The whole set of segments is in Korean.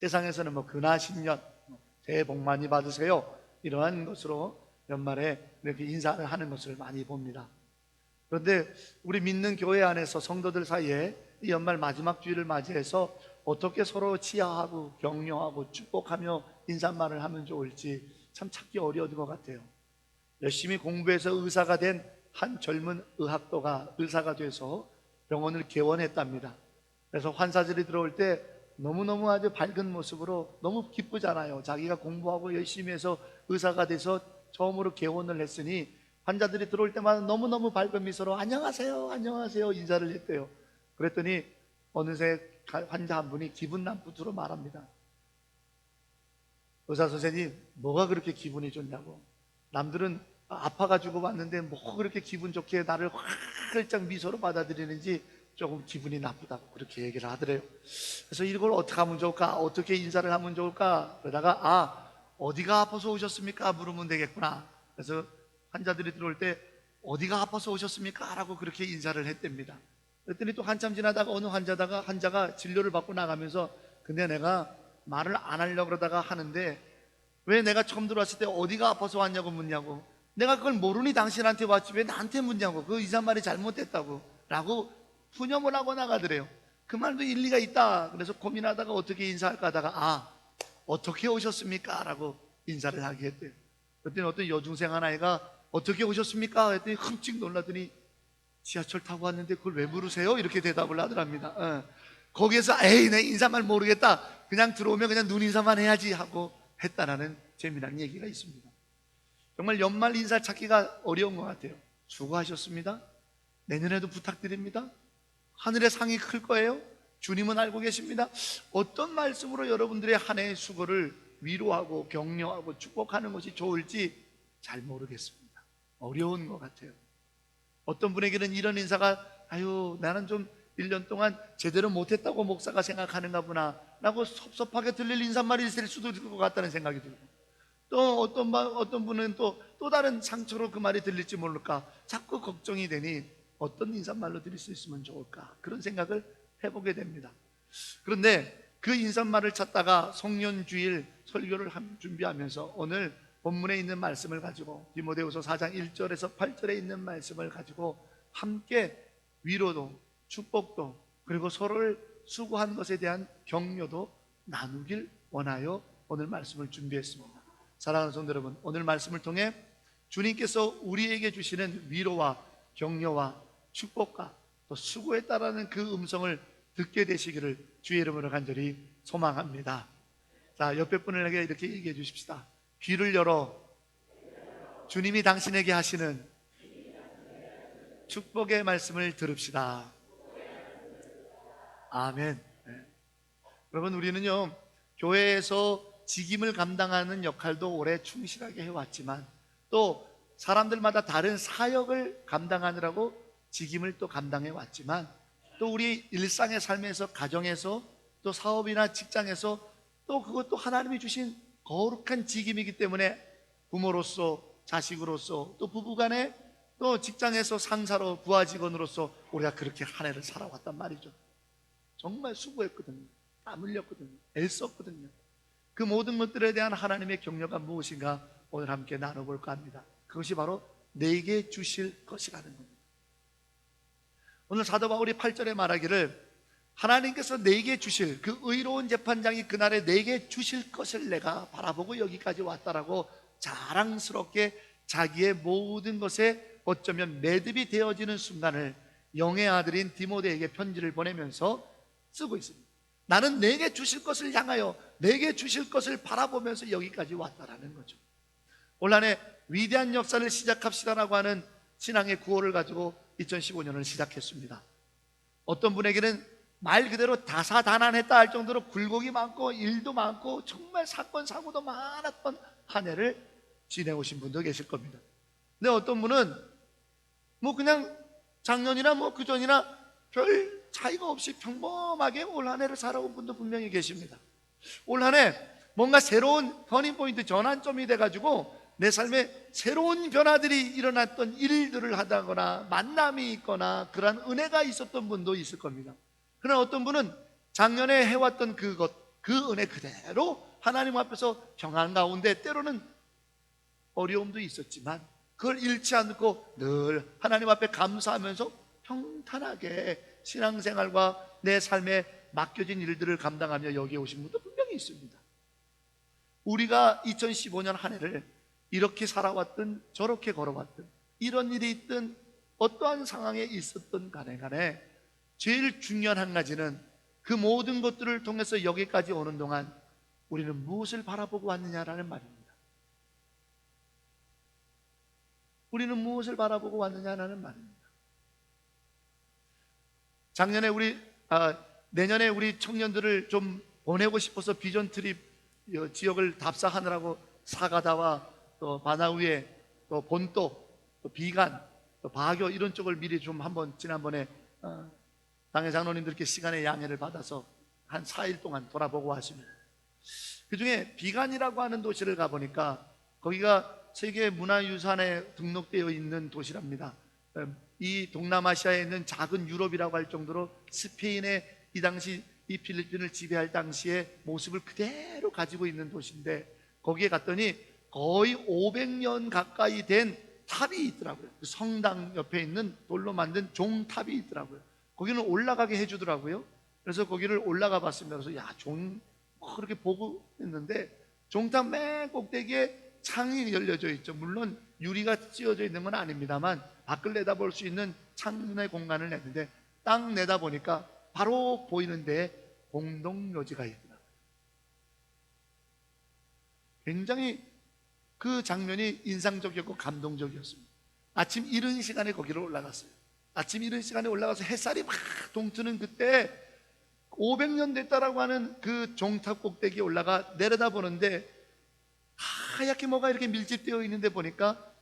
세상에서는 근하신년, 새해 복 많이 받으세요, 이러한 것으로 연말에 이렇게 인사를 하는 것을 많이 봅니다. 그런데 우리 믿는 교회 안에서 성도들 사이에 이 연말 마지막 주일을 맞이해서 어떻게 서로 치하하고 격려하고 축복하며 인사말을 하면 좋을지 참 찾기 어려운 것 같아요. 열심히 공부해서 의사가 된 한 젊은 의학도가 의사가 돼서 병원을 개원했답니다. 그래서 환자들이 들어올 때 너무너무 아주 밝은 모습으로 너무 기쁘잖아요. 자기가 공부하고 열심히 해서 의사가 돼서 처음으로 개원을 했으니 환자들이 들어올 때마다 너무너무 밝은 미소로 안녕하세요, 안녕하세요 인사를 했대요. 그랬더니 어느새 환자 한 분이 기분 나쁘도록 말합니다. 의사 선생님, 뭐가 그렇게 기분이 좋냐고. 남들은 아파가지고 왔는데 뭐 그렇게 기분 좋게 나를 활짝 미소로 받아들이는지 조금 기분이 나쁘다고 그렇게 얘기를 하더래요. 그래서 이걸 어떻게 하면 좋을까, 어떻게 인사를 하면 좋을까, 그러다가 어디가 아파서 오셨습니까 물으면 되겠구나. 그래서 환자들이 들어올 때 어디가 아파서 오셨습니까 라고 그렇게 인사를 했답니다. 그랬더니 또 한참 지나다가 어느 환자가 진료를 받고 나가면서 근데 내가 말을 안 하려고 그러다가 하는데 왜 내가 처음 들어왔을 때 어디가 아파서 왔냐고 묻냐고, 내가 그걸 모르니 당신한테 왔지 왜 나한테 묻냐고, 그 인사말이 잘못됐다고 라고 푸념을 하고 나가더래요. 그 말도 일리가 있다. 그래서 고민하다가 어떻게 인사할까 하다가 어떻게 오셨습니까 라고 인사를 하게 했대요. 그랬더니 어떤 여중생 한 아이가 어떻게 오셨습니까 했더니 흠찍 놀라더니 지하철 타고 왔는데 그걸 왜 물으세요? 이렇게 대답을 하더랍니다. 거기에서 에이 내 인사말 모르겠다, 그냥 들어오면 그냥 눈 인사만 해야지 하고 했다라는 재미난 얘기가 있습니다. 정말 연말 인사 찾기가 어려운 것 같아요. 수고하셨습니다. 내년에도 부탁드립니다. 하늘의 상이 클 거예요. 주님은 알고 계십니다. 어떤 말씀으로 여러분들의 한 해의 수고를 위로하고 격려하고 축복하는 것이 좋을지 잘 모르겠습니다. 어려운 것 같아요. 어떤 분에게는 이런 인사가 나는 좀 1년 동안 제대로 못했다고 목사가 생각하는가 보나 라고 섭섭하게 들릴 인사말이 있을 수도 있을 것 같다는 생각이 들고, 또 어떤 분은 또 다른 상처로 그 말이 들릴지 모를까 자꾸 걱정이 되니 어떤 인사말로 드릴 수 있으면 좋을까 그런 생각을 해보게 됩니다. 그런데 그 인사말을 찾다가 송년주일 설교를 준비하면서 오늘 본문에 있는 말씀을 가지고 디모데후서 4장 1절에서 8절에 있는 말씀을 가지고 함께 위로도 축복도 그리고 서로를 수고한 것에 대한 격려도 나누길 원하여 오늘 말씀을 준비했습니다. 사랑하는 성도 여러분, 오늘 말씀을 통해 주님께서 우리에게 주시는 위로와 격려와 축복과 또 수고했다라는 그 음성을 듣게 되시기를 주의 이름으로 간절히 소망합니다. 자, 옆에 분에게 이렇게 얘기해 주십시다. 귀를 열어 주님이 당신에게 하시는 축복의 말씀을 들읍시다. 아멘. 여러분, 우리는요 교회에서 직임을 감당하는 역할도 오래 충실하게 해왔지만 또 사람들마다 다른 사역을 감당하느라고 직임을 또 감당해 왔지만 또 우리 일상의 삶에서 가정에서 또 사업이나 직장에서 또 그것도 하나님이 주신 거룩한 직임이기 때문에 부모로서 자식으로서 또 부부간에 또 직장에서 상사로 부하 직원으로서 우리가 그렇게 한 해를 살아왔단 말이죠. 정말 수고했거든요. 땀 흘렸거든요. 애썼거든요. 그 모든 것들에 대한 하나님의 격려가 무엇인가 오늘 함께 나눠볼까 합니다. 그것이 바로 내게 주실 것이라는 겁니다. 오늘 사도 바울이 8절에 말하기를 하나님께서 내게 주실 그 의로운 재판장이 그날에 내게 주실 것을 내가 바라보고 여기까지 왔다라고 자랑스럽게 자기의 모든 것에 어쩌면 매듭이 되어지는 순간을 영의 아들인 디모데에게 편지를 보내면서 쓰고 있습니다. 나는 내게 주실 것을 향하여 내게 주실 것을 바라보면서 여기까지 왔다라는 거죠. 올 한 해 위대한 역사를 시작합시다라고 하는 신앙의 구호를 가지고 2015년을 시작했습니다. 어떤 분에게는 말 그대로 다사다난했다 할 정도로 굴곡이 많고 일도 많고 정말 사건 사고도 많았던 한 해를 지내오신 분도 계실 겁니다. 근데 어떤 분은 그냥 작년이나 그전이나 별 차이가 없이 평범하게 올 한 해를 살아온 분도 분명히 계십니다. 올 한 해 뭔가 새로운 터닝포인트, 전환점이 돼가지고 내 삶에 새로운 변화들이 일어났던 일들을 하다거나 만남이 있거나 그러한 은혜가 있었던 분도 있을 겁니다. 그러나 어떤 분은 작년에 해왔던 그 그 은혜 그대로 하나님 앞에서 평안 가운데 때로는 어려움도 있었지만 그걸 잃지 않고 늘 하나님 앞에 감사하면서 평탄하게 신앙생활과 내 삶에 맡겨진 일들을 감당하며 여기에 오신 분도 분명히 있습니다. 우리가 2015년 한 해를 이렇게 살아왔든 저렇게 걸어왔든 이런 일이 있든 어떠한 상황에 있었던 간에 제일 중요한 한 가지는 그 모든 것들을 통해서 여기까지 오는 동안 우리는 무엇을 바라보고 왔느냐라는 말입니다. 우리는 무엇을 바라보고 왔느냐라는 말입니다. 작년에 내년에 우리 청년들을 좀 보내고 싶어서 비전 트립 지역을 답사하느라고 사가다와 또 바나우에 또 본도 또 비간 또 바교 이런 쪽을 미리 좀 한번 지난번에 당회 장로님들께 시간의 양해를 받아서 한 4일 동안 돌아보고 왔습니다. 그 중에 비간이라고 하는 도시를 가보니까 거기가 세계 문화유산에 등록되어 있는 도시랍니다. 이 동남아시아에 있는 작은 유럽이라고 할 정도로 스페인의 이 당시 이 필리핀을 지배할 당시의 모습을 그대로 가지고 있는 도시인데 거기에 갔더니 거의 500년 가까이 된 탑이 있더라고요. 그 성당 옆에 있는 돌로 만든 종탑이 있더라고요. 거기는 올라가게 해주더라고요. 그래서 거기를 올라가 봤습니다. 그래서 그렇게 보고 있는데 종탑 맨 꼭대기에 창이 열려져 있죠. 물론 유리가 씌워져 있는 건 아닙니다만 밖을 내다볼 수 있는 창문의 공간을 냈는데 딱 내다보니까 바로 보이는데 공동묘지가 있더라고요. 굉장히 그 장면이 인상적이었고 감동적이었습니다. 아침 이른 시간에 거기로 올라갔어요. 아침 이른 시간에 올라가서 햇살이 막 동트는 그때 500년 됐다라고 하는 그 종탑 꼭대기에 올라가 내려다보는데 하얗게 뭐가 이렇게 밀집되어 있는데 보니까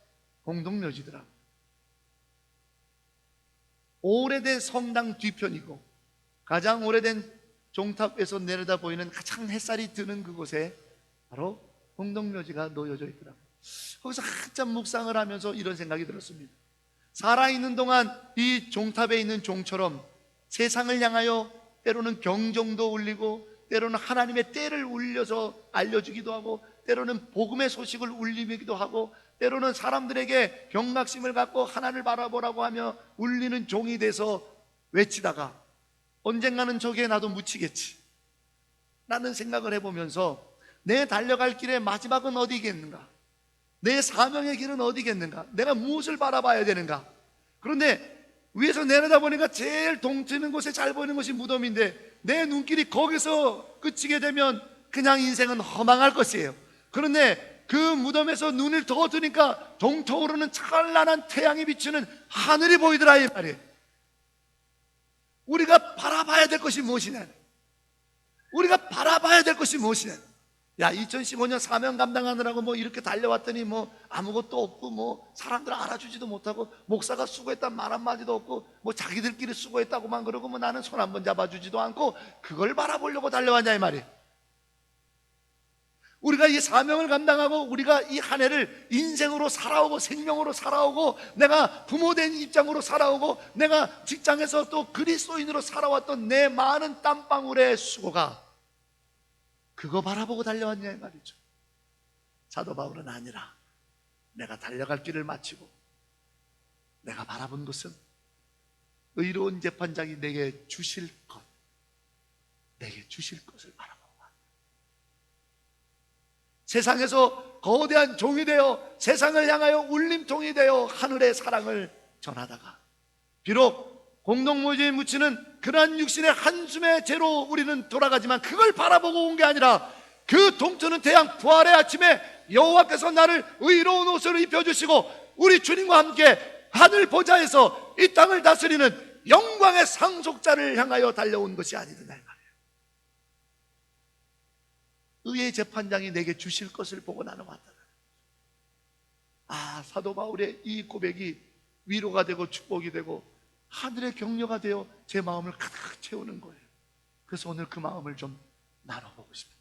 공동묘지더라고요. 오래된 성당 뒤편이고 가장 오래된 종탑에서 내려다 보이는 가장 햇살이 드는 그곳에 바로 공동묘지가 놓여져 있더라고요. 거기서 한참 묵상을 하면서 이런 생각이 들었습니다. 살아있는 동안 이 종탑에 있는 종처럼 세상을 향하여 때로는 경종도 울리고 때로는 하나님의 때를 울려서 알려주기도 하고 때로는 복음의 소식을 울리기도 하고 때로는 사람들에게 경각심을 갖고 하나님을 바라보라고 하며 울리는 종이 돼서 외치다가 언젠가는 저기에 나도 묻히겠지 라는 생각을 해보면서 내 달려갈 길의 마지막은 어디겠는가? 내 사명의 길은 어디겠는가? 내가 무엇을 바라봐야 되는가? 그런데 위에서 내려다보니까 제일 동트는 곳에 잘 보이는 것이 무덤인데 내 눈길이 거기서 그치게 되면 그냥 인생은 허망할 것이에요. 그런데 그 무덤에서 눈을 더 뜨니까 동토오르는 찬란한 태양이 비추는 하늘이 보이더라 이 말이에요. 우리가 바라봐야 될 것이 무엇이냐? 우리가 바라봐야 될 것이 무엇이냐? 야, 2015년 사명 감당하느라고 뭐 이렇게 달려왔더니 뭐 아무것도 없고 뭐 사람들 알아주지도 못하고 목사가 수고했단 말 한마디도 없고 뭐 자기들끼리 수고했다고만 그러고 뭐 나는 손 한번 잡아주지도 않고 그걸 바라보려고 달려왔냐 이 말이에요. 우리가 이 사명을 감당하고 우리가 이 한 해를 인생으로 살아오고 생명으로 살아오고 내가 부모된 입장으로 살아오고 내가 직장에서 또 그리스도인으로 살아왔던 내 많은 땀방울의 수고가 그거 바라보고 달려왔냐 이 말이죠. 사도 바울은 아니라 내가 달려갈 길을 마치고 내가 바라본 것은 의로운 재판장이 내게 주실 것, 내게 주실 것을 바라보고 왔다. 세상에서 거대한 종이 되어 세상을 향하여 울림통이 되어 하늘의 사랑을 전하다가 비록 공동묘지에 묻히는 그러한 육신의 한숨의 죄로 우리는 돌아가지만 그걸 바라보고 온 게 아니라 그 동트는 태양 부활의 아침에 여호와께서 나를 의로운 옷을 입혀주시고 우리 주님과 함께 하늘 보좌에서 이 땅을 다스리는 영광의 상속자를 향하여 달려온 것이 아니더냐 말이에요. 의의 재판장이 내게 주실 것을 보고 나는 왔다. 아, 사도 바울의 이 고백이 위로가 되고 축복이 되고 하늘의 격려가 되어 제 마음을 가득 채우는 거예요. 그래서 오늘 그 마음을 좀 나눠보고 싶어요.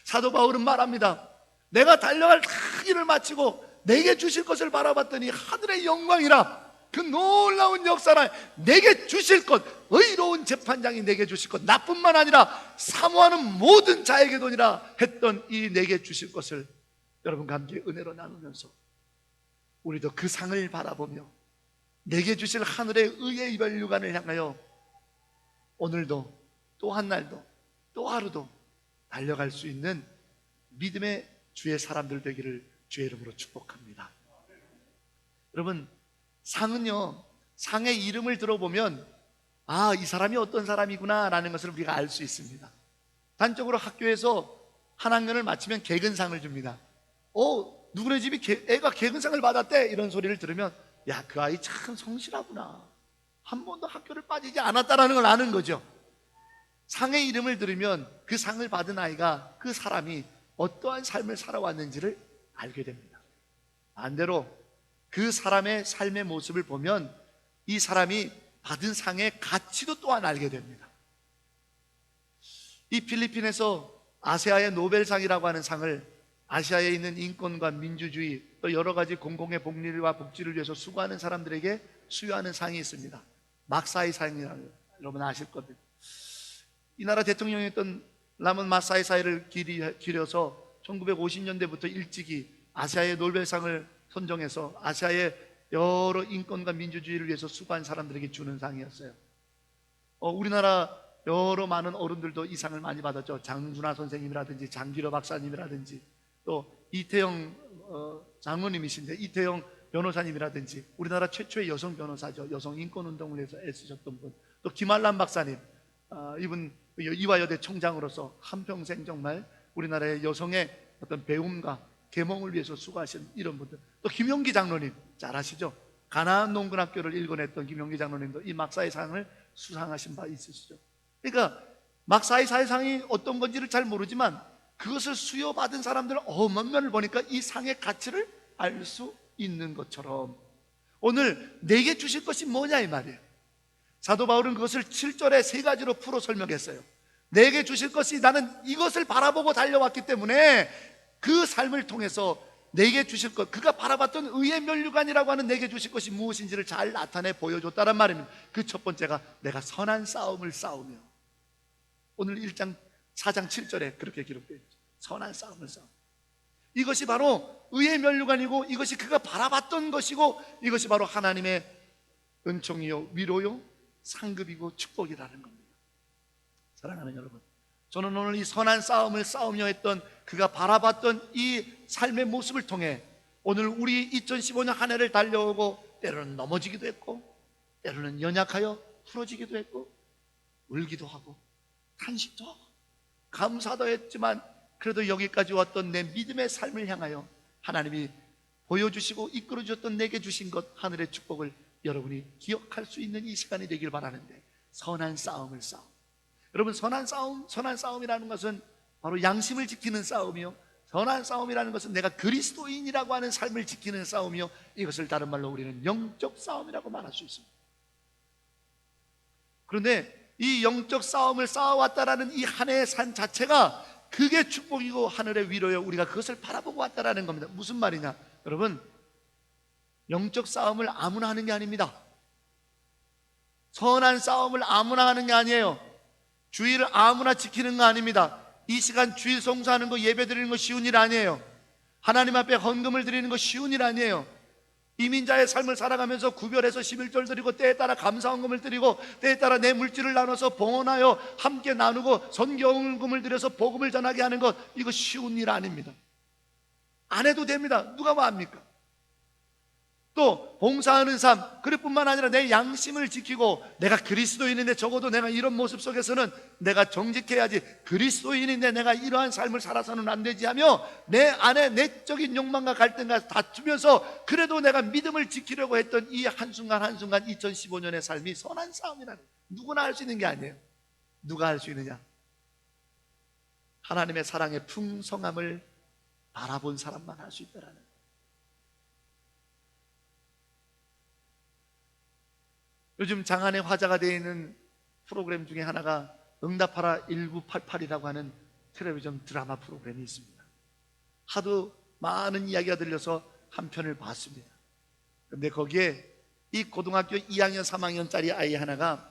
사도 바울은 말합니다. 내가 달려갈 길을 마치고 내게 주실 것을 바라봤더니 하늘의 영광이라 그 놀라운 역사를 내게 주실 것, 의로운 재판장이 내게 주실 것, 나뿐만 아니라 사모하는 모든 자에게 도니라 했던 이 내게 주실 것을 여러분과 함께 은혜로 나누면서 우리도 그 상을 바라보며 내게 주실 하늘의 의의 면류관을 향하여 오늘도 또 한 날도 또 하루도 달려갈 수 있는 믿음의 주의 사람들 되기를 주의 이름으로 축복합니다. 여러분, 상은요, 상의 이름을 들어보면 아, 이 사람이 어떤 사람이구나 라는 것을 우리가 알 수 있습니다. 단적으로 학교에서 한 학년을 마치면 개근상을 줍니다. 누구네 집이 애가 개근상을 받았대 이런 소리를 들으면 야, 그 아이 참 성실하구나, 한 번도 학교를 빠지지 않았다라는 걸 아는 거죠. 상의 이름을 들으면 그 상을 받은 아이가, 그 사람이 어떠한 삶을 살아왔는지를 알게 됩니다. 반대로 그 사람의 삶의 모습을 보면 이 사람이 받은 상의 가치도 또한 알게 됩니다. 이 필리핀에서 아시아의 노벨상이라고 하는 상을 아시아에 있는 인권과 민주주의 또 여러 가지 공공의 복리와 복지를 위해서 수고하는 사람들에게 수여하는 상이 있습니다. 막사이 상이라고 여러분 아실 겁니다. 이 나라 대통령이었던 라몬 마사이사이를 기려서 1950년대부터 일찍이 아시아의 노벨상을 선정해서 아시아의 여러 인권과 민주주의를 위해서 수고한 사람들에게 주는 상이었어요. 우리나라 여러 많은 어른들도 이 상을 많이 받았죠. 장준하 선생님이라든지 장기로 박사님이라든지 또 이태영 장로님이신데 이태영 변호사님이라든지 우리나라 최초의 여성 변호사죠. 여성 인권운동을 위해서 애쓰셨던 분, 또 김한란 박사님, 이분 이화여대 총장으로서 한평생 정말 우리나라의 여성의 어떤 배움과 계몽을 위해서 수고하신 이런 분들, 또 김용기 장로님 잘 아시죠? 가나안 농군학교를 일궈냈던 김용기 장로님도 이 막사의 상을 수상하신 바 있으시죠. 그러니까 막사의 사회상이 어떤 건지를 잘 모르지만 그것을 수여받은 사람들은 면면을 보니까 이 상의 가치를 알 수 있는 것처럼 오늘 내게 주실 것이 뭐냐 이 말이에요. 사도 바울은 그것을 7절에 세 가지로 풀어 설명했어요. 내게 주실 것이, 나는 이것을 바라보고 달려왔기 때문에 그 삶을 통해서 내게 주실 것, 그가 바라봤던 의의 면류관이라고 하는 내게 주실 것이 무엇인지를 잘 나타내 보여줬다는 말입니다. 그 첫 번째가 내가 선한 싸움을 싸우며, 오늘 1장 4장 7절에 그렇게 기록되어 있죠. 선한 싸움을 싸우며, 이것이 바로 의의 면류관이고 이것이 그가 바라봤던 것이고 이것이 바로 하나님의 은총이요 위로요 상급이고 축복이라는 겁니다. 사랑하는 여러분, 저는 오늘 이 선한 싸움을 싸우며 했던 그가 바라봤던 이 삶의 모습을 통해 오늘 우리 2015년 한 해를 달려오고 때로는 넘어지기도 했고 때로는 연약하여 부러지기도 했고 울기도 하고 탄식도 하고 감사도 했지만 그래도 여기까지 왔던 내 믿음의 삶을 향하여 하나님이 보여주시고 이끌어주셨던 내게 주신 것, 하늘의 축복을 여러분이 기억할 수 있는 이 시간이 되길 바라는데, 선한 싸움을 싸움. 여러분, 선한 싸움이라는 것은 바로 양심을 지키는 싸움이요, 선한 싸움이라는 것은 내가 그리스도인이라고 하는 삶을 지키는 싸움이요, 이것을 다른 말로 우리는 영적 싸움이라고 말할 수 있습니다. 그런데 이 영적 싸움을 싸워왔다라는 이 한 해의 삶 자체가 그게 축복이고 하늘의 위로요, 우리가 그것을 바라보고 왔다라는 겁니다. 무슨 말이냐, 여러분, 영적 싸움을 아무나 하는 게 아닙니다. 선한 싸움을 아무나 하는 게 아니에요. 주일을 아무나 지키는 거 아닙니다. 이 시간 주일 성수하는 거, 예배 드리는 거 쉬운 일 아니에요. 하나님 앞에 헌금을 드리는 거 쉬운 일 아니에요. 이민자의 삶을 살아가면서 구별해서 11절 드리고 때에 따라 감사헌금을 드리고 때에 따라 내 물질을 나눠서 봉헌하여 함께 나누고 선교헌금을 드려서 복음을 전하게 하는 것, 이거 쉬운 일 아닙니다. 안 해도 됩니다. 누가 뭐 합니까? 또 봉사하는 삶, 그뿐만 아니라 내 양심을 지키고 내가 그리스도인인데 적어도 내가 이런 모습 속에서는 내가 정직해야지, 그리스도인인데 내가 이러한 삶을 살아서는 안 되지 하며 내 안에 내적인 욕망과 갈등과 다투면서 그래도 내가 믿음을 지키려고 했던 이 한순간 한순간 2015년의 삶이 선한 싸움이라는, 누구나 할 수 있는 게 아니에요. 누가 할 수 있느냐? 하나님의 사랑의 풍성함을 바라본 사람만 할 수 있다라는. 요즘 장안에 화제가 되어 있는 프로그램 중에 하나가 응답하라 1988이라고 하는 텔레비전 드라마 프로그램이 있습니다. 하도 많은 이야기가 들려서 한 편을 봤습니다. 그런데 거기에 이 고등학교 2학년 3학년짜리 아이 하나가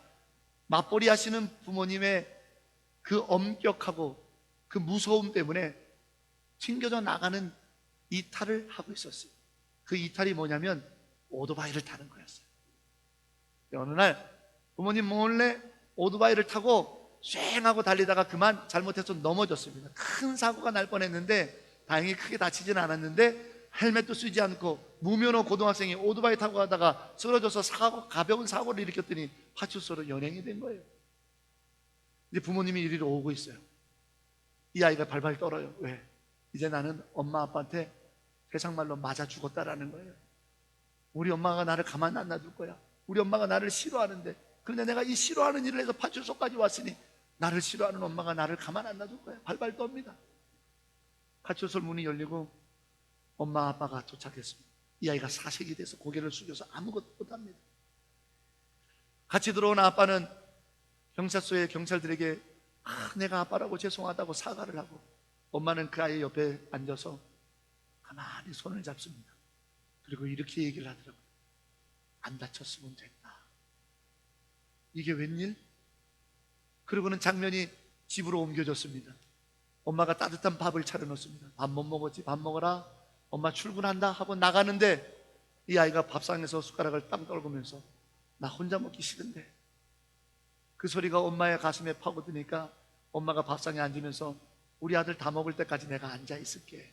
맞벌이 하시는 부모님의 그 엄격하고 그 무서움 때문에 튕겨져 나가는 이탈을 하고 있었어요. 그 이탈이 뭐냐면 오토바이를 타는 거였어요. 어느 날 부모님 몰래 오토바이를 타고 쉥하고 달리다가 그만 잘못해서 넘어졌습니다. 큰 사고가 날 뻔했는데 다행히 크게 다치지는 않았는데, 헬멧도 쓰지 않고 무면허 고등학생이 오토바이 타고 가다가 쓰러져서 가벼운 사고를 일으켰더니 파출소로 연행이 된 거예요. 이제 부모님이 이리로 오고 있어요. 이 아이가 발발 떨어요. 왜? 이제 나는 엄마 아빠한테 세상말로 맞아 죽었다라는 거예요. 우리 엄마가 나를 가만 안 놔둘 거야. 우리 엄마가 나를 싫어하는데, 그런데 내가 이 싫어하는 일을 해서 파출소까지 왔으니 나를 싫어하는 엄마가 나를 가만 안 놔둘 거야. 발발 떱니다. 파출소 문이 열리고 엄마 아빠가 도착했습니다. 이 아이가 사색이 돼서 고개를 숙여서 아무것도 못합니다. 같이 들어온 아빠는 경찰서의 경찰들에게 내가 아빠라고 죄송하다고 사과를 하고, 엄마는 그 아이 옆에 앉아서 가만히 손을 잡습니다. 그리고 이렇게 얘기를 하더라고요. 안 다쳤으면 됐다. 이게 웬일? 그리고는 장면이 집으로 옮겨졌습니다. 엄마가 따뜻한 밥을 차려놓습니다. 밥 못 먹었지? 밥 먹어라. 엄마 출근한다 하고 나가는데 이 아이가 밥상에서 숟가락을 땅 떨구면서 나 혼자 먹기 싫은데, 그 소리가 엄마의 가슴에 파고드니까 엄마가 밥상에 앉으면서 우리 아들 다 먹을 때까지 내가 앉아 있을게.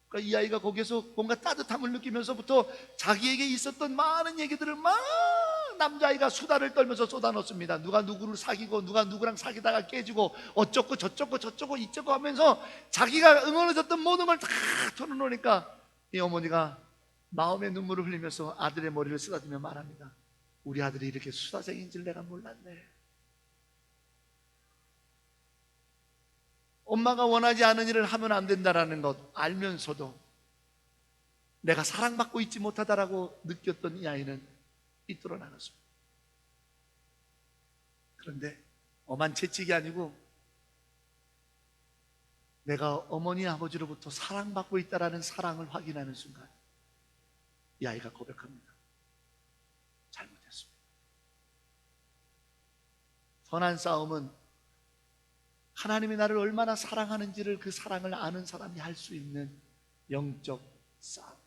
그러니까 이 아이가 거기에서 뭔가 따뜻함을 느끼면서부터 자기에게 있었던 많은 얘기들을 막 남자아이가 수다를 떨면서 쏟아놓습니다. 누가 누구를 사귀고 누가 누구랑 사귀다가 깨지고 어쩌고 저쩌고 이쩌고 하면서 자기가 응어해졌던 모든 걸 다 털어놓으니까 이 어머니가 마음의 눈물을 흘리면서 아들의 머리를 쓰다듬며 말합니다. 우리 아들이 이렇게 수다쟁이인 줄 내가 몰랐네. 엄마가 원하지 않은 일을 하면 안 된다라는 것 알면서도 내가 사랑받고 있지 못하다라고 느꼈던 이 아이는 삐뚤어 나갔습니다. 그런데 엄한 채찍이 아니고 내가 어머니 아버지로부터 사랑받고 있다라는 사랑을 확인하는 순간 이 아이가 고백합니다. 잘못했습니다. 선한 싸움은 하나님이 나를 얼마나 사랑하는지를, 그 사랑을 아는 사람이 할 수 있는 영적 싸움.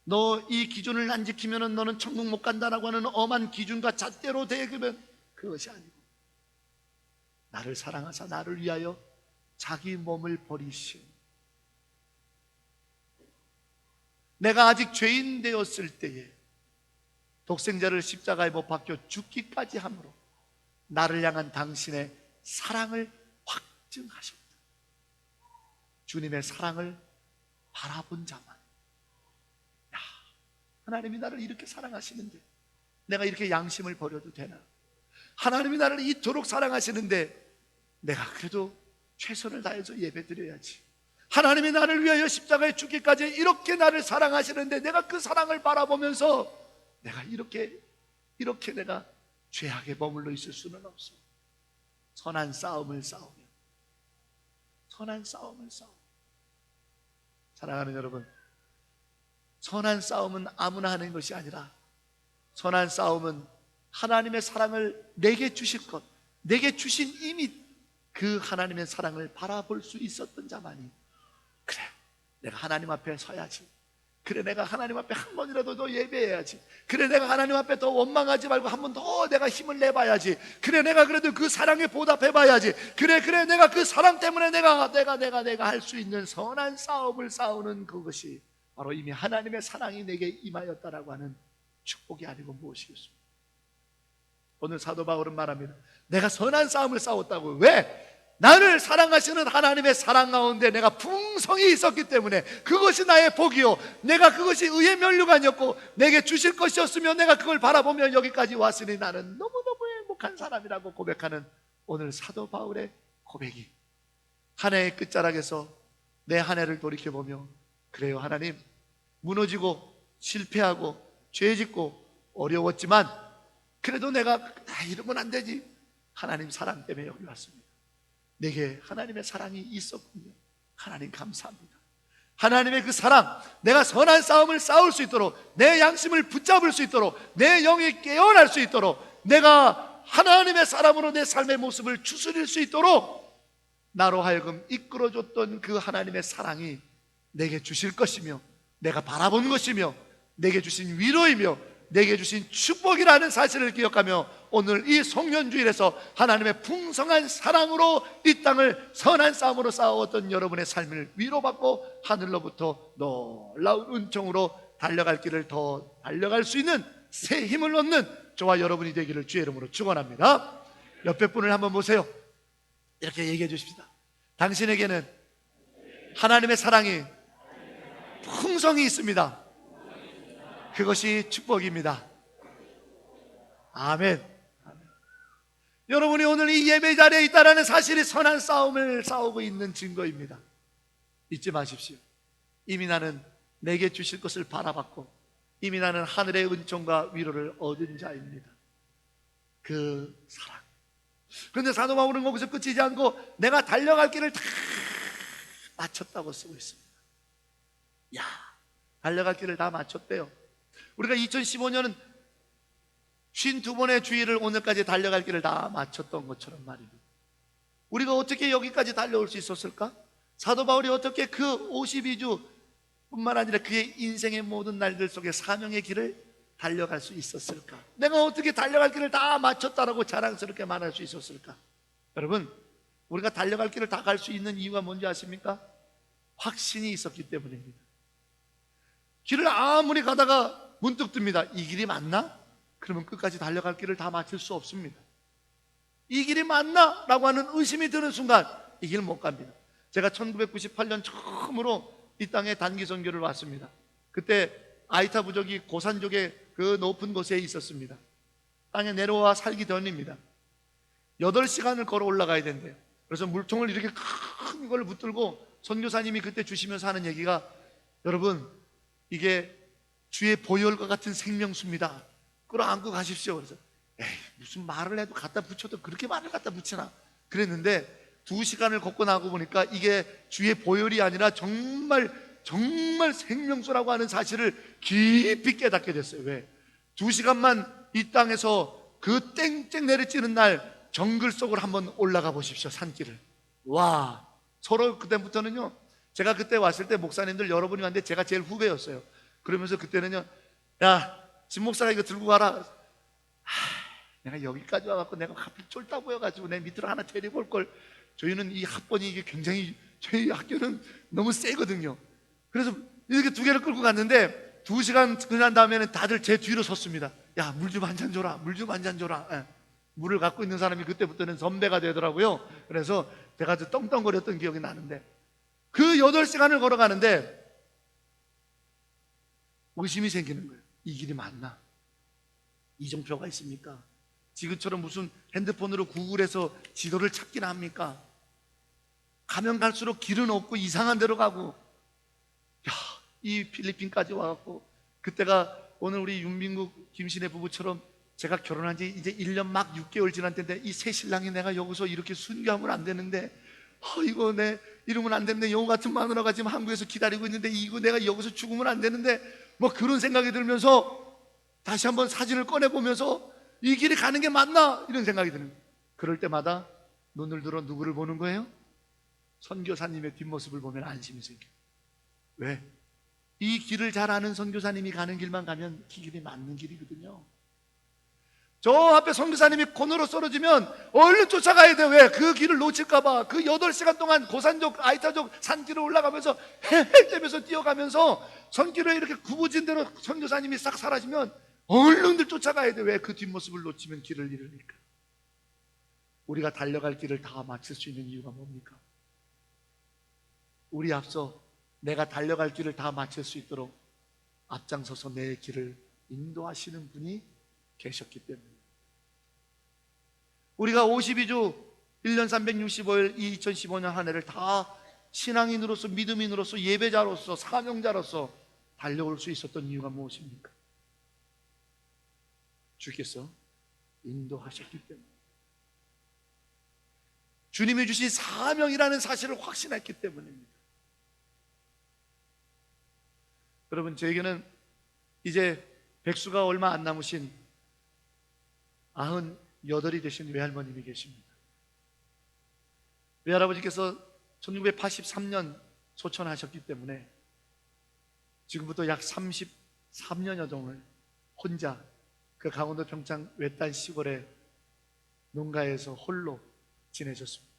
너 이 기준을 안 지키면 너는 천국 못 간다라고 하는 엄한 기준과 잣대로 대그면 그것이 아니고, 나를 사랑하사 나를 위하여 자기 몸을 버리신, 내가 아직 죄인 되었을 때에 독생자를 십자가에 못 박혀 죽기까지 함으로 나를 향한 당신의 사랑을 확증하셨다. 주님의 사랑을 바라본 자만, 야, 하나님이 나를 이렇게 사랑하시는데 내가 이렇게 양심을 버려도 되나? 하나님이 나를 이토록 사랑하시는데 내가 그래도 최선을 다해서 예배드려야지. 하나님이 나를 위하여 십자가에 죽기까지 이렇게 나를 사랑하시는데 내가 그 사랑을 바라보면서 내가 이렇게 내가 죄악에 머물러 있을 수는 없어. 선한 싸움을 싸우면, 선한 싸움을 싸우. 사랑하는 여러분, 선한 싸움은 아무나 하는 것이 아니라 선한 싸움은 하나님의 사랑을 내게 주실 것, 내게 주신 이미 그 하나님의 사랑을 바라볼 수 있었던 자만이, 그래 내가 하나님 앞에 서야지, 그래 내가 하나님 앞에 한 번이라도 더 예배해야지, 그래 내가 하나님 앞에 더 원망하지 말고 한 번 더 내가 힘을 내봐야지, 그래 내가 그래도 그 사랑에 보답해봐야지, 그래 내가 그 사랑 때문에 내가 할 수 있는 선한 싸움을 싸우는 그것이 바로 이미 하나님의 사랑이 내게 임하였다라고 하는 축복이 아니고 무엇이겠습니까? 오늘 사도 바울은 말합니다. 내가 선한 싸움을 싸웠다고. 왜? 나를 사랑하시는 하나님의 사랑 가운데 내가 풍성이 있었기 때문에 그것이 나의 복이요, 내가 그것이 의의 면류관이었고 내게 주실 것이었으면 내가 그걸 바라보며 여기까지 왔으니 나는 너무너무 행복한 사람이라고 고백하는 오늘 사도 바울의 고백이 한 해의 끝자락에서 내 한 해를 돌이켜보며, 그래요 하나님, 무너지고 실패하고 죄짓고 어려웠지만 그래도 내가 이러면 안 되지, 하나님 사랑 때문에 여기 왔습니다. 내게 하나님의 사랑이 있었군요. 하나님 감사합니다. 하나님의 그 사랑, 내가 선한 싸움을 싸울 수 있도록, 내 양심을 붙잡을 수 있도록, 내 영이 깨어날 수 있도록, 내가 하나님의 사람으로 내 삶의 모습을 추스릴 수 있도록 나로 하여금 이끌어줬던 그 하나님의 사랑이 내게 주실 것이며, 내가 바라본 것이며, 내게 주신 위로이며, 내게 주신 축복이라는 사실을 기억하며 오늘 이 송년주일에서 하나님의 풍성한 사랑으로 이 땅을 선한 싸움으로 싸웠던 여러분의 삶을 위로받고 하늘로부터 놀라운 은총으로 달려갈 길을 더 달려갈 수 있는 새 힘을 얻는 저와 여러분이 되기를 주의 이름으로 축원합니다. 옆에 분을 한번 보세요. 이렇게 얘기해 주십시다. 당신에게는 하나님의 사랑이 풍성히 있습니다. 그것이 축복입니다. 아멘. 여러분이 오늘 이 예배 자리에 있다는 사실이 선한 싸움을 싸우고 있는 증거입니다. 잊지 마십시오. 이미 나는 내게 주실 것을 바라봤고, 이미 나는 하늘의 은총과 위로를 얻은 자입니다. 그 사랑. 그런데 사도 바울은 거기서 끝이지 않고 내가 달려갈 길을 다 마쳤다고 쓰고 있습니다. 야, 달려갈 길을 다 마쳤대요. 우리가 2015년은 52번의 주일을 오늘까지 달려갈 길을 다 마쳤던 것처럼 말입니다. 우리가 어떻게 여기까지 달려올 수 있었을까? 사도 바울이 어떻게 그 52주 뿐만 아니라 그의 인생의 모든 날들 속에 사명의 길을 달려갈 수 있었을까? 내가 어떻게 달려갈 길을 다 마쳤다라고 자랑스럽게 말할 수 있었을까? 여러분, 우리가 달려갈 길을 다 갈 수 있는 이유가 뭔지 아십니까? 확신이 있었기 때문입니다. 길을 아무리 가다가 문득 듭니다. 이 길이 맞나? 그러면 끝까지 달려갈 길을 다 마칠 수 없습니다. 이 길이 맞나? 라고 하는 의심이 드는 순간 이 길 못 갑니다. 제가 1998년 처음으로 이 땅에 단기 선교를 왔습니다. 그때 아이타 부족이 고산족의 그 높은 곳에 있었습니다. 땅에 내려와 살기 전입니다. 8시간을 걸어 올라가야 된대요. 그래서 물통을 이렇게 큰 걸 붙들고 선교사님이 그때 주시면서 하는 얘기가, 여러분, 이게 주의 보혈과 같은 생명수입니다. 끌어안고 가십시오. 그래서 에이, 무슨 말을 해도 갖다 붙여도 그렇게 말을 갖다 붙이나 그랬는데 2시간을 걷고 나고 보니까 이게 주의 보혈이 아니라 정말 생명수라고 하는 사실을 깊이 깨닫게 됐어요. 왜? 2시간만 이 땅에서 그 땡땡 내리쬐는 날 정글 속으로 한번 올라가 보십시오. 산길을. 와, 서로 그때부터는요, 제가 그때 왔을 때 목사님들 여러분이 왔는데 제가 제일 후배였어요. 그러면서 그때는요, 야, 진 목사가 이거 들고 가라. 내가 여기까지 와갖고 내가 하필 쫄딱 보여가지고 내 밑으로 하나 데리고 올 걸. 저희는 이 학번이 이게 굉장히, 저희 학교는 너무 세거든요. 그래서 이렇게 2개를 끌고 갔는데 2시간 지난 다음에는 다들 제 뒤로 섰습니다. 야, 물 좀 한 잔 줘라. 물 좀 한 잔 줘라. 예. 물을 갖고 있는 사람이 그때부터는 선배가 되더라고요. 그래서 제가 떵떵거렸던 기억이 나는데, 그 8시간을 걸어가는데 의심이 생기는 거예요. 이 길이 맞나? 이정표가 있습니까? 지금처럼 무슨 핸드폰으로 구글에서 지도를 찾기나 합니까? 가면 갈수록 길은 없고 이상한 데로 가고, 야, 이 필리핀까지 와갖고, 그때가 오늘 우리 윤민국 김신혜 부부처럼 제가 결혼한 지 이제 1년 막 6개월 지난 때인데, 이 새 신랑이 내가 여기서 이렇게 순교하면 안 되는데, 이거 내 이러면 안 되는데, 여우 같은 마누라가 지금 한국에서 기다리고 있는데 이거 내가 여기서 죽으면 안 되는데, 뭐 그런 생각이 들면서 다시 한번 사진을 꺼내보면서 이 길이 가는 게 맞나? 이런 생각이 드는 거예요. 그럴 때마다 눈을 들어 누구를 보는 거예요? 선교사님의 뒷모습을 보면 안심이 생겨요. 왜? 이 길을 잘 아는 선교사님이 가는 길만 가면 그 길이 맞는 길이거든요. 저 앞에 선교사님이 코너로 썰어지면 얼른 쫓아가야 돼요. 왜? 그 길을 놓칠까봐. 그 8시간 동안 고산족, 아이타족 산길을 올라가면서 헤헤대면서 뛰어가면서 선길을 이렇게 굽어진 대로 선교사님이 싹 사라지면 얼른들 쫓아가야 돼. 왜? 그 뒷모습을 놓치면 길을 잃으니까. 우리가 달려갈 길을 다 마칠 수 있는 이유가 뭡니까? 우리 앞서 내가 달려갈 길을 다 마칠 수 있도록 앞장서서 내 길을 인도하시는 분이 계셨기 때문입니다. 우리가 52주 1년 365일 이 2015년 한 해를 다 신앙인으로서, 믿음인으로서, 예배자로서, 사명자로서 달려올 수 있었던 이유가 무엇입니까? 주께서 인도하셨기 때문에, 주님이 주신 사명이라는 사실을 확신했기 때문입니다. 여러분, 저에게는 이제 백수가 얼마 안 남으신 98이 되신 외할머님이 계십니다. 외할아버지께서 1983년 소천하셨기 때문에 지금부터 약 33년여 동안 혼자 그 강원도 평창 외딴 시골의 농가에서 홀로 지내셨습니다.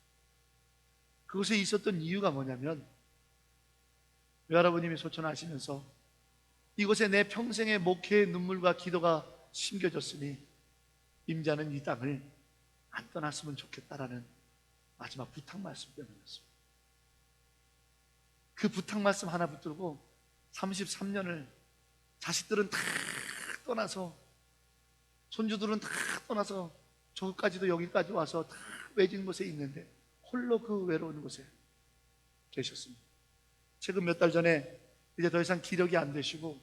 그곳에 있었던 이유가 뭐냐면, 외할아버님이 소천하시면서 이곳에 내 평생의 목회의 눈물과 기도가 심겨졌으니 임자는 이 땅을 안 떠났으면 좋겠다라는 마지막 부탁 말씀 때문이었습니다. 그 부탁 말씀 하나 붙들고 33년을 자식들은 다 떠나서, 손주들은 다 떠나서 저까지도 여기까지 와서 다 외진 곳에 있는데 홀로 그 외로운 곳에 계셨습니다. 최근 몇 달 전에 이제 더 이상 기력이 안 되시고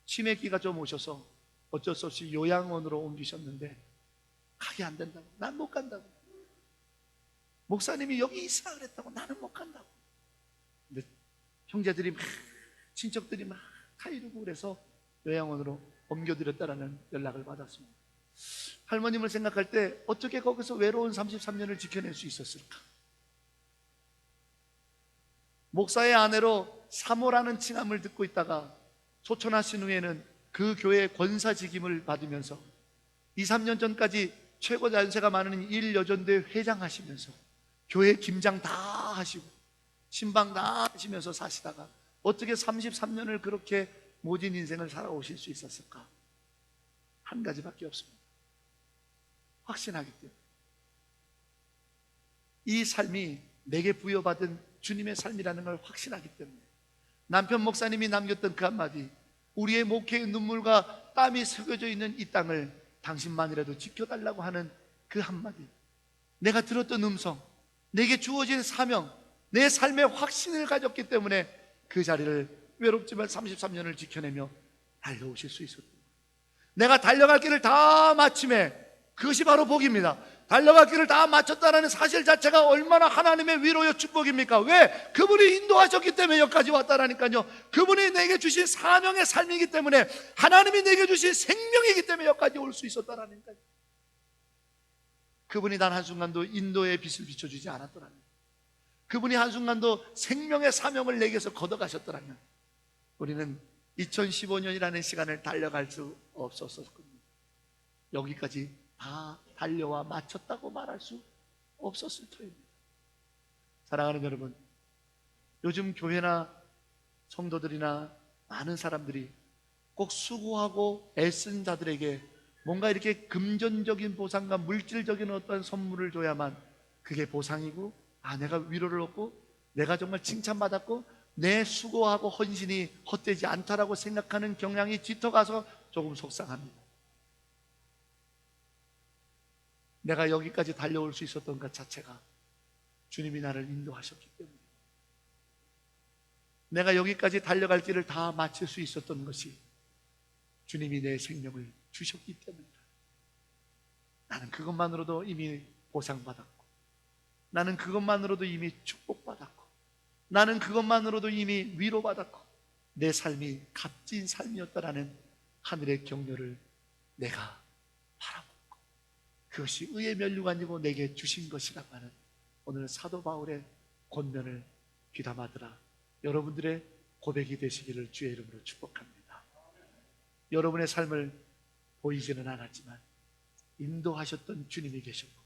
치매기가 좀 오셔서 어쩔 수 없이 요양원으로 옮기셨는데 가게 안 된다고, 난 못 간다고, 목사님이 여기 있으라 그랬다고, 나는 못 간다고. 근데 형제들이 막, 친척들이 막 다 이루고 그래서 요양원으로 옮겨드렸다라는 연락을 받았습니다. 할머님을 생각할 때 어떻게 거기서 외로운 33년을 지켜낼 수 있었을까? 목사의 아내로 사모라는 칭함을 듣고 있다가 소천하신 후에는 그 교회의 권사직임을 받으면서 2, 3년 전까지 최고 연세가 많은 일여전대 회장하시면서 교회 김장 다 하시고 신방 다 하시면서 사시다가 어떻게 33년을 그렇게 모진 인생을 살아오실 수 있었을까? 한 가지밖에 없습니다. 확신하기 때문에. 이 삶이 내게 부여받은 주님의 삶이라는 걸 확신하기 때문에. 남편 목사님이 남겼던 그 한마디, 우리의 목회의 눈물과 땀이 새겨져 있는 이 땅을 당신만이라도 지켜달라고 하는 그 한마디, 내가 들었던 음성, 내게 주어진 사명, 내 삶의 확신을 가졌기 때문에 그 자리를 외롭지만 33년을 지켜내며 달려오실 수 있었던 거예요. 내가 달려갈 길을 다 마침에, 그것이 바로 복입니다. 달려갈 길을 다 마쳤다는 사실 자체가 얼마나 하나님의 위로요 축복입니까? 왜? 그분이 인도하셨기 때문에 여기까지 왔다라니까요. 그분이 내게 주신 사명의 삶이기 때문에, 하나님이 내게 주신 생명이기 때문에 여기까지 올 수 있었다라니까요. 그분이 단 한순간도 인도의 빛을 비춰주지 않았더라면, 그분이 한순간도 생명의 사명을 내게서 걷어가셨더라면 우리는 2015년이라는 시간을 달려갈 수 없었을 겁니다. 여기까지 다 달려와 마쳤다고 말할 수 없었을 터입니다. 사랑하는 여러분, 요즘 교회나 성도들이나 많은 사람들이 꼭 수고하고 애쓴 자들에게 뭔가 이렇게 금전적인 보상과 물질적인 어떤 선물을 줘야만 그게 보상이고, 내가 위로를 얻고 내가 정말 칭찬받았고 내 수고하고 헌신이 헛되지 않다라고 생각하는 경향이 짙어가서 조금 속상합니다. 내가 여기까지 달려올 수 있었던 것 자체가 주님이 나를 인도하셨기 때문에, 내가 여기까지 달려갈 길을 다 마칠 수 있었던 것이 주님이 내 생명을 주셨기 때문이다. 나는 그것만으로도 이미 보상받았고, 나는 그것만으로도 이미 축복받았고, 나는 그것만으로도 이미 위로받았고, 내 삶이 값진 삶이었다라는 하늘의 격려를 내가 바라보고, 그것이 의의 면류가 아니고 내게 주신 것이라고 하는 오늘 사도 바울의 권면을 귀담아들아 여러분들의 고백이 되시기를 주의 이름으로 축복합니다. 여러분의 삶을 보이지는 않았지만 인도하셨던 주님이 계셨고,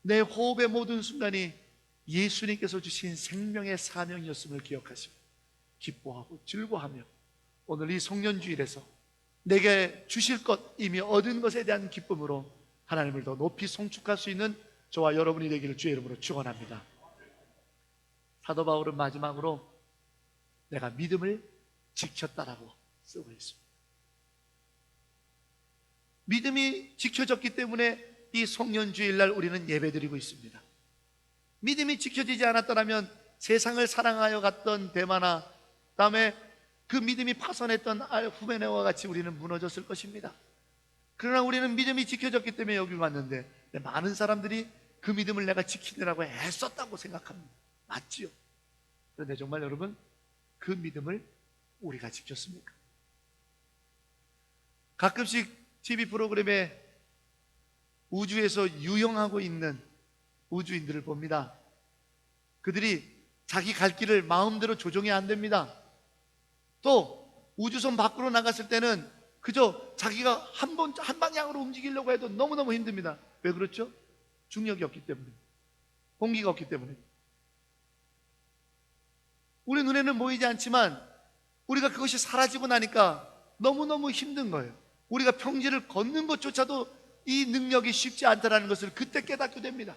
내 호흡의 모든 순간이 예수님께서 주신 생명의 사명이었음을 기억하시고 기뻐하고 즐거워하며 오늘 이 송년주일에서 내게 주실 것, 이미 얻은 것에 대한 기쁨으로 하나님을 더 높이 송축할 수 있는 저와 여러분이 되기를 주의 이름으로 축원합니다. 사도 바울은 마지막으로 내가 믿음을 지켰다라고 쓰고 있습니다. 믿음이 지켜졌기 때문에 이 송년주일날 우리는 예배드리고 있습니다. 믿음이 지켜지지 않았더라면 세상을 사랑하여 갔던 데마나, 다음에 그 믿음이 파손했던 후메네와 같이 우리는 무너졌을 것입니다. 그러나 우리는 믿음이 지켜졌기 때문에 여기 왔는데, 많은 사람들이 그 믿음을 내가 지키느라고 애썼다고 생각합니다. 맞지요? 그런데 정말 여러분, 그 믿음을 우리가 지켰습니까? 가끔씩 TV 프로그램에 우주에서 유영하고 있는 우주인들을 봅니다. 그들이 자기 갈 길을 마음대로 조정이 안 됩니다. 또 우주선 밖으로 나갔을 때는 그저 자기가 한 방향으로 움직이려고 해도 너무너무 힘듭니다. 왜 그렇죠? 중력이 없기 때문에, 공기가 없기 때문에. 우리 눈에는 보이지 않지만 우리가 그것이 사라지고 나니까 너무너무 힘든 거예요. 우리가 평지를 걷는 것조차도 이 능력이 쉽지 않다는 것을 그때 깨닫게 됩니다.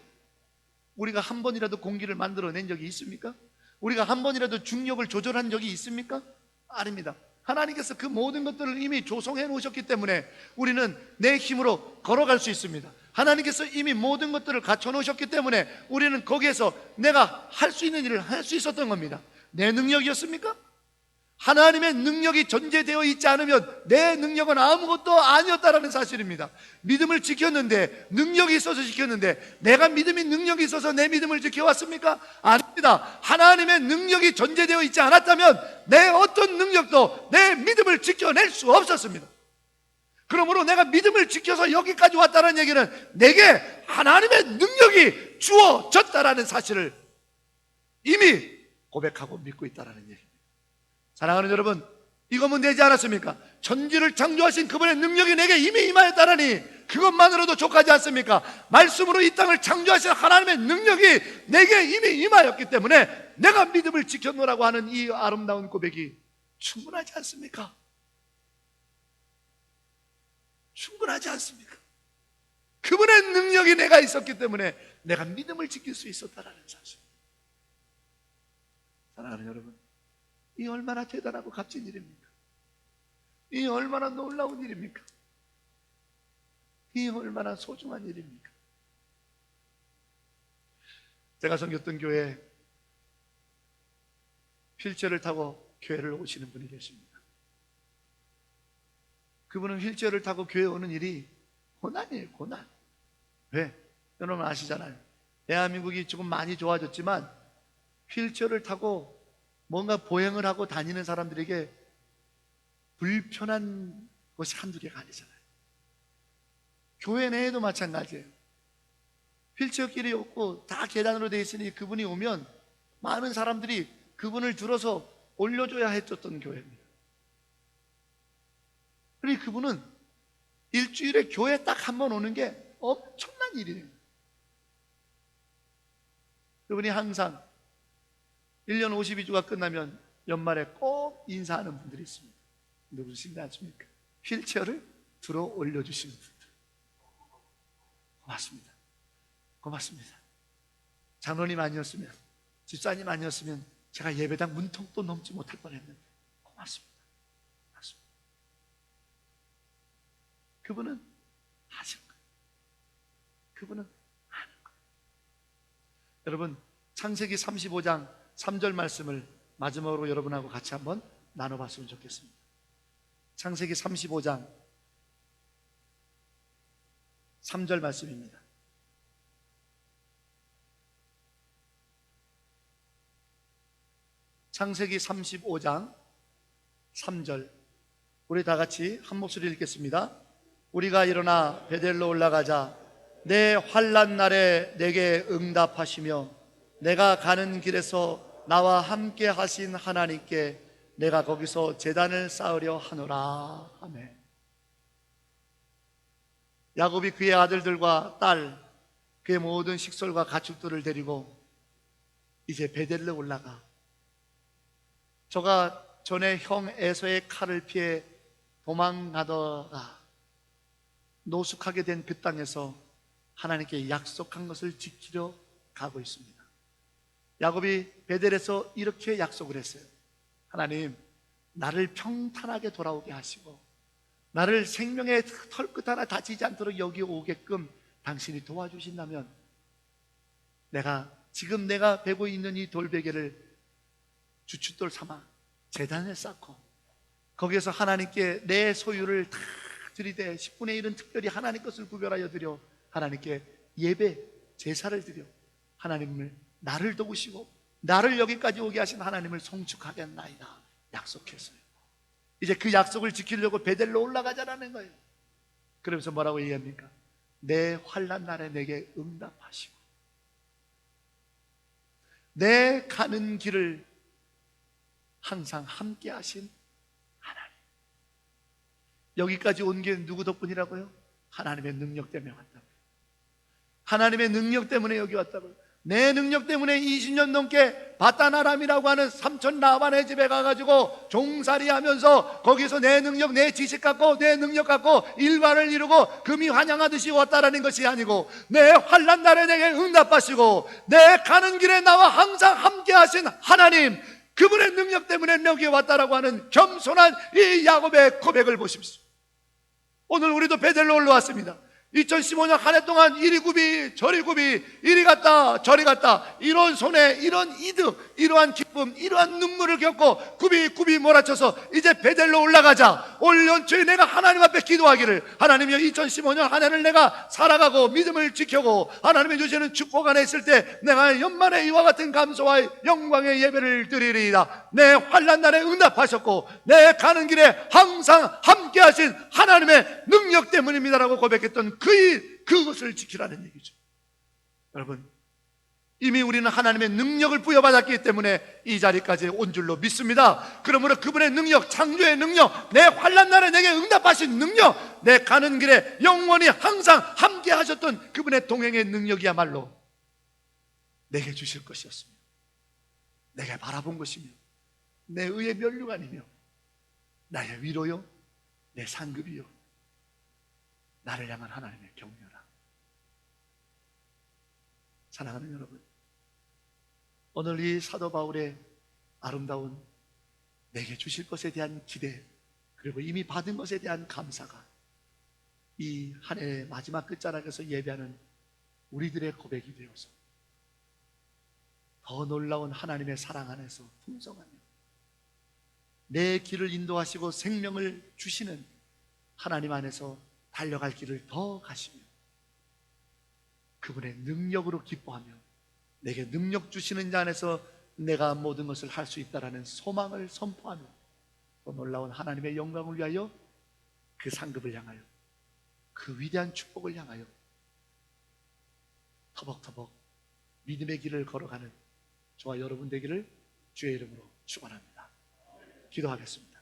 우리가 한 번이라도 공기를 만들어낸 적이 있습니까? 우리가 한 번이라도 중력을 조절한 적이 있습니까? 아닙니다. 하나님께서 그 모든 것들을 이미 조성해 놓으셨기 때문에 우리는 내 힘으로 걸어갈 수 있습니다. 하나님께서 이미 모든 것들을 갖춰 놓으셨기 때문에 우리는 거기에서 내가 할 수 있는 일을 할 수 있었던 겁니다. 내 능력이었습니까? 하나님의 능력이 전제되어 있지 않으면 내 능력은 아무것도 아니었다라는 사실입니다. 믿음을 지켰는데, 능력이 있어서 지켰는데, 내가 믿음이 능력이 있어서 내 믿음을 지켜왔습니까? 아닙니다. 하나님의 능력이 전제되어 있지 않았다면 내 어떤 능력도 내 믿음을 지켜낼 수 없었습니다. 그러므로 내가 믿음을 지켜서 여기까지 왔다는 얘기는 내게 하나님의 능력이 주어졌다라는 사실을 이미 고백하고 믿고 있다는 얘기입니다. 사랑하는 여러분, 이거면 되지 않았습니까? 천지를 창조하신 그분의 능력이 내게 이미 임하였다라니 그것만으로도 족하지 않습니까? 말씀으로 이 땅을 창조하신 하나님의 능력이 내게 이미 임하였기 때문에 내가 믿음을 지켰노라고 하는 이 아름다운 고백이 충분하지 않습니까? 충분하지 않습니까? 그분의 능력이 내가 있었기 때문에 내가 믿음을 지킬 수 있었다라는 사실. 사랑하는 여러분, 이 얼마나 대단하고 값진 일입니까? 이 얼마나 놀라운 일입니까? 이 얼마나 소중한 일입니까? 제가 섬겼던 교회에 휠체어를 타고 교회를 오시는 분이 계십니다. 그분은 휠체어를 타고 교회에 오는 일이 고난이에요, 고난. 왜? 여러분 아시잖아요. 대한민국이 조금 많이 좋아졌지만 휠체어를 타고 뭔가 보행을 하고 다니는 사람들에게 불편한 것이 한두 개가 아니잖아요. 교회 내에도 마찬가지예요. 휠체어 길이 없고 다 계단으로 되어 있으니 그분이 오면 많은 사람들이 그분을 들어서 올려줘야 했었던 교회입니다. 그러니 그분은 일주일에 교회 딱 한 번 오는 게 엄청난 일이에요. 그분이 항상 1년 52주가 끝나면 연말에 꼭 인사하는 분들이 있습니다. 누구신지 아십니까? 휠체어를 들어 올려주시는 분들. 고맙습니다. 고맙습니다. 장로님 아니었으면, 집사님 아니었으면 제가 예배당 문턱도 넘지 못할 뻔했는데 고맙습니다. 고맙습니다. 그분은 하신 거예요. 그분은 하는 거예요. 여러분, 창세기 35장 3절 말씀을 마지막으로 여러분하고 같이 한번 나눠봤으면 좋겠습니다. 창세기 35장 3절 말씀입니다. 창세기 35장 3절, 우리 다 같이 한 목소리 읽겠습니다. 우리가 일어나 베델로 올라가자 내 환난 날에 내게 응답하시며 내가 가는 길에서 나와 함께 하신 하나님께 내가 거기서 제단을 쌓으려 하노라. 아멘. 야곱이 그의 아들들과 딸, 그의 모든 식솔과 가축들을 데리고 이제 베델로 올라가. 저가 전에 형 에서의 칼을 피해 도망가다가 노숙하게 된 그 땅에서 하나님께 약속한 것을 지키려 가고 있습니다. 야곱이 베델에서 이렇게 약속을 했어요. 하나님, 나를 평탄하게 돌아오게 하시고 나를 생명의 털끝 하나 다치지 않도록 여기 오게끔 당신이 도와주신다면 지금 내가 베고 있는 이 돌베개를 주춧돌 삼아 제단을 쌓고 거기에서 하나님께 내 소유를 다 드리되 10분의 1은 특별히 하나님 것을 구별하여 드려 하나님께 예배, 제사를 드려 하나님을 나를 도우시고 나를 여기까지 오게 하신 하나님을 송축하겠나이다 약속했어요. 이제 그 약속을 지키려고 베델로 올라가자라는 거예요. 그러면서 뭐라고 얘기합니까? 내 환난 날에 내게 응답하시고 내 가는 길을 항상 함께 하신 하나님. 여기까지 온 게 누구 덕분이라고요? 하나님의 능력 때문에 왔다고요. 하나님의 능력 때문에 여기 왔다고요. 내 능력 때문에 20년 넘게 바다나람이라고 하는 삼촌 라반의 집에 가가지고 종살이 하면서 거기서 내 능력, 내 지식 갖고 내 능력 갖고 일과를 이루고 금이 환영하듯이 왔다라는 것이 아니고 내 환난 날에 내게 응답하시고 내 가는 길에 나와 항상 함께 하신 하나님, 그분의 능력 때문에 여기에 왔다라고 하는 겸손한 이 야곱의 고백을 보십시오. 오늘 우리도 베델로 올라왔습니다. 2015년 한 해 동안 이리 굽이 저리 굽이 이리 갔다 저리 갔다 이런 손해, 이런 이득, 이러한 기쁨, 이러한 눈물을 겪고 굽이 몰아쳐서 이제 베델로 올라가자. 올 연초에 내가 하나님 앞에 기도하기를, 하나님이여 2015년 한 해를 내가 살아가고 믿음을 지켜고 하나님의 주시는 축복 안에 있을 때 내가 연말에 이와 같은 감사와 영광의 예배를 드리리이다. 내 환난 날에 응답하셨고 내 가는 길에 항상 함께 하신 하나님의 능력 때문입니다라고 고백했던 그것을 지키라는 얘기죠. 여러분, 이미 우리는 하나님의 능력을 부여받았기 때문에 이 자리까지 온 줄로 믿습니다. 그러므로 그분의 능력, 창조의 능력, 내 환난 날에 내게 응답하신 능력, 내 가는 길에 영원히 항상 함께 하셨던 그분의 동행의 능력이야말로 내게 주실 것이었으며 내가 바라본 것이며 내 의의 면류관이며 나의 위로요, 내 상급이요, 나를 향한 하나님의 격려라. 사랑하는 여러분, 오늘 이 사도 바울의 아름다운 내게 주실 것에 대한 기대, 그리고 이미 받은 것에 대한 감사가 이 한 해의 마지막 끝자락에서 예배하는 우리들의 고백이 되어서 더 놀라운 하나님의 사랑 안에서 풍성하며 내 길을 인도하시고 생명을 주시는 하나님 안에서 달려갈 길을 더 가시며 그분의 능력으로 기뻐하며 내게 능력 주시는 자 안에서 내가 모든 것을 할 수 있다라는 소망을 선포하며 또 놀라운 하나님의 영광을 위하여 그 상급을 향하여 그 위대한 축복을 향하여 터벅터벅 믿음의 길을 걸어가는 저와 여러분 되기를 주의 이름으로 축원합니다. 기도하겠습니다.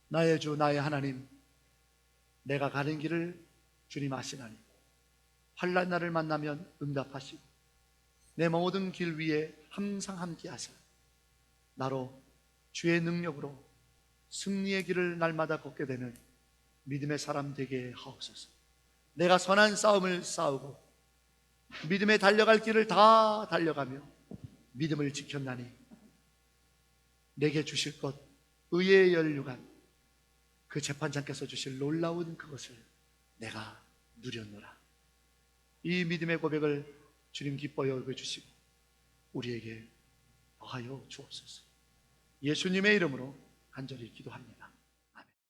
나의 주, 나의 하나님, 내가 가는 길을 주님 아시나니 환난 날을 만나면 응답하시고 내 모든 길 위에 항상 함께 하사 나로 주의 능력으로 승리의 길을 날마다 걷게 되는 믿음의 사람 되게 하옵소서. 내가 선한 싸움을 싸우고 믿음에 달려갈 길을 다 달려가며 믿음을 지켰나니 내게 주실 것 의의 연류관, 그 재판장께서 주실 놀라운 그것을 내가 누렸노라. 이 믿음의 고백을 주님 기뻐 여겨주시고 우리에게 더하여 주옵소서. 예수님의 이름으로 간절히 기도합니다.